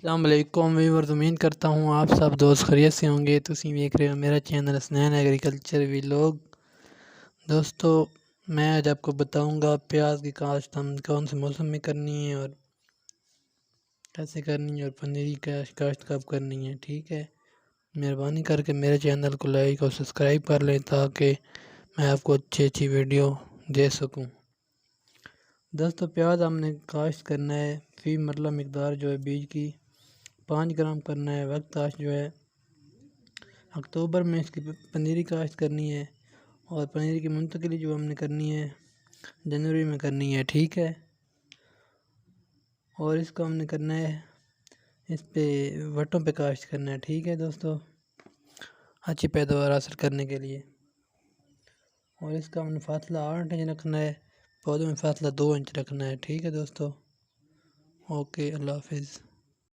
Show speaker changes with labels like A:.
A: अस्सलाम वालेकुम व्यूअर्स, उम्मीद करता हूँ आप सब दोस्त खैरियत से होंगे। तुसीं वेख रहे हो मेरा चैनल हसनैन एग्रीकल्चर व्लॉग। दोस्तों, मैं आज आपको बताऊंगा प्याज की काश्त हम कौन से मौसम में करनी है और कैसे करनी है, और पनीरी की काश्त कब करनी है। ठीक है, मेहरबानी करके मेरे चैनल को लाइक और सब्सक्राइब कर लें ताकि मैं आपको अच्छी वीडियो दे सकूँ। दोस्तों, प्याज हमने काश्त करना है, फी मतलब मकदार जो है बीज की 5 ग्राम करना है। वक्त काश्त जो है अक्टूबर में इसकी पनीरी काश्त करनी है, और पनीरी की मुंतकिली जो हमने करनी है जनवरी में करनी है। ठीक है, और इसको हमने करना है, इस पे वटों पे काश्त करना है। ठीक है दोस्तों, अच्छी पैदावार हासिल करने के लिए। और इसका हमने फासला 8 इंच रखना है, पौधों में फासला 2 इंच रखना है। ठीक है दोस्तों, ओके, अल्लाह हाफिज़।